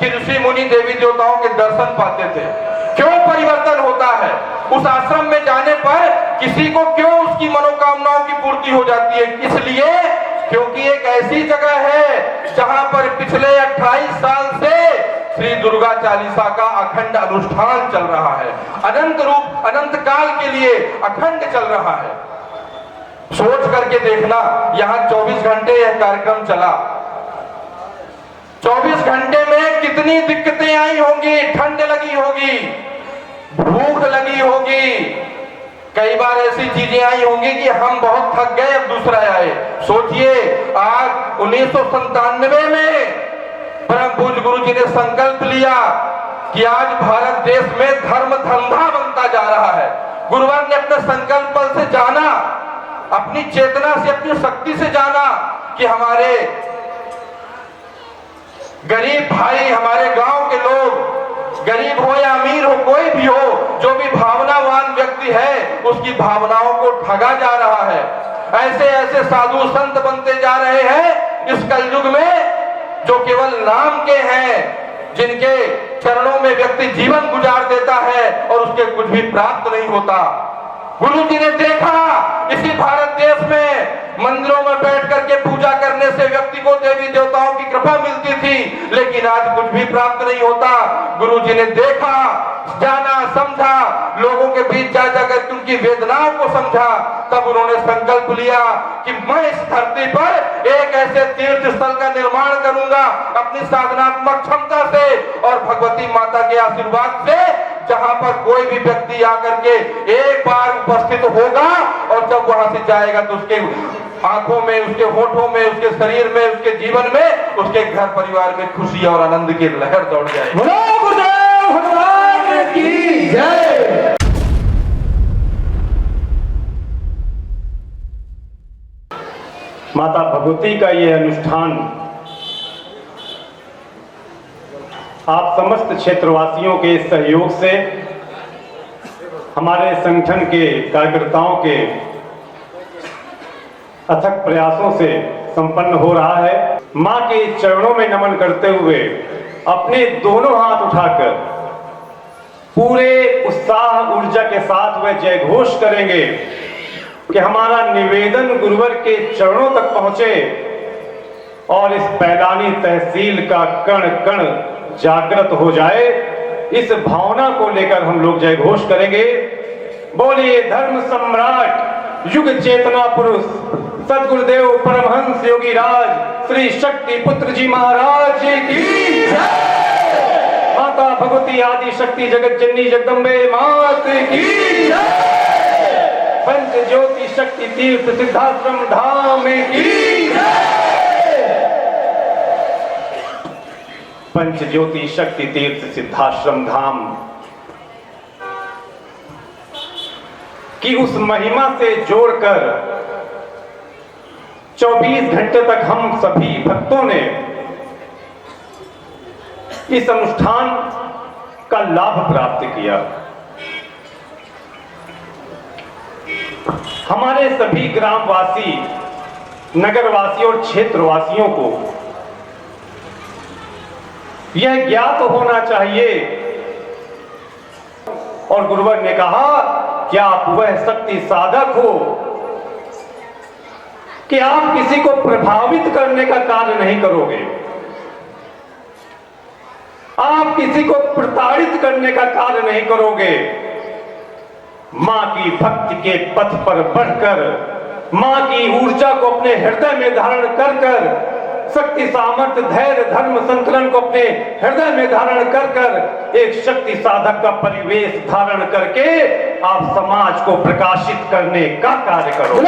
कि ऋषि मुनि देवी देवताओं के दर्शन पाते थे। क्यों परिवर्तन होता है? उस आश्रम में जाने पर किसी को क्यों उसकी मनोकामनाओं की पूर्ति हो जाती है? इसलिए क्योंकि एक ऐसी जगह है जहां पर पिछले 28 साल से श्री दुर्गा चालीसा का अखंड अनुष्ठान चल रहा है। अनंत रूप अनंत काल के लिए अखंड चल रहा है। सोच करके देखना, यहाँ 24 घंटे यह कार्यक्रम चला। 24 घंटे में कितनी दिक्कतें आई होंगी, ठंड लगी होगी, भूख लगी होगी, कई बार ऐसी चीजें आई होंगी कि हम बहुत थक गए, अब दूसरा आए। सोचिए, आज 1997 में परम पूज्य गुरु जी ने संकल्प लिया कि आज भारत देश में धर्म धंधा बनता जा रहा है। गुरुवार ने अपने संकल्प बल से जाना, अपनी चेतना से, अपनी शक्ति से जाना कि हमारे गरीब भाई, हमारे गांव के लोग, गरीब हो या अमीर हो, कोई भी हो, जो भी भावनावान व्यक्ति है, उसकी भावनाओं को ठगा जा रहा है। ऐसे ऐसे साधु संत बनते जा रहे हैं इस कलयुग में, जो केवल नाम के हैं, जिनके चरणों में व्यक्ति जीवन गुजार देता है और उसके कुछ भी प्राप्त नहीं होता। गुरु जी ने देखा इसी भारत देश में मंदिरों में बैठ करके पूजा करने से व्यक्ति को देवी देवताओं की कृपा मिलती थी, लेकिन आज कुछ भी प्राप्त नहीं होता। गुरु जी ने देखा, जाना, समझा, लोगों के बीच जा जाकर उनकी वेदनाओं को समझा, तब उन्होंने संकल्प लिया कि मैं इस धरती पर एक ऐसे तीर्थ स्थल का निर्माण करूंगा अपनी साधनात्मक क्षमता से और भगवती माता के आशीर्वाद से, जहां पर कोई भी व्यक्ति आकर के एक बार उपस्थित होगा और जब वहां से जाएगा तो उसके आंखों में, उसके होठों में, उसके शरीर में, उसके जीवन में, उसके घर परिवार में खुशी और आनंद की लहर दौड़ जाएगी। बोलो गुरुदेव भगवान की जय। माता भगवती का ये अनुष्ठान आप समस्त क्षेत्रवासियों के सहयोग से, हमारे संगठन के कार्यकर्ताओं के अथक प्रयासों से संपन्न हो रहा है। मां के चरणों में नमन करते हुए अपने दोनों हाथ उठाकर पूरे उत्साह ऊर्जा के साथ वह जय घोष करेंगे कि हमारा निवेदन गुरुवर के चरणों तक पहुंचे और इस पैलानी तहसील का कण कण जागृत हो जाए। इस भावना को लेकर हम लोग जय घोष करेंगे। बोलिए धर्म सम्राट युग चेतना पुरुष सद्गुरुदेव परमहंस योगी राज श्री शक्ति पुत्र जी महाराज की जय। माता भगवती आदि शक्ति जगत जननी जगदम्बे मात की जय। पंच ज्योति शक्ति तीर्थ सिद्धाश्रम धाम की जय। पंच ज्योति शक्ति तीर्थ सिद्धाश्रम धाम की उस महिमा से जोड़कर 24 घंटे तक हम सभी भक्तों ने इस अनुष्ठान का लाभ प्राप्त किया। हमारे सभी ग्रामवासी, नगरवासी और क्षेत्रवासियों को यह ज्ञात होना चाहिए और गुरुवर ने कहा कि आप वह शक्ति साधक हो कि आप किसी को प्रभावित करने का कार्य नहीं करोगे, आप किसी को प्रताड़ित करने का कार्य नहीं करोगे। मां की भक्ति के पथ पर बढ़कर, मां की ऊर्जा को अपने हृदय में धारण कर कर, शक्ति सामर्थ्य धैर्य धर्म संकलन को अपने हृदय में धारण कर कर एक शक्ति साधक का परिवेश धारण करके आप समाज को प्रकाशित करने का कार्य करो।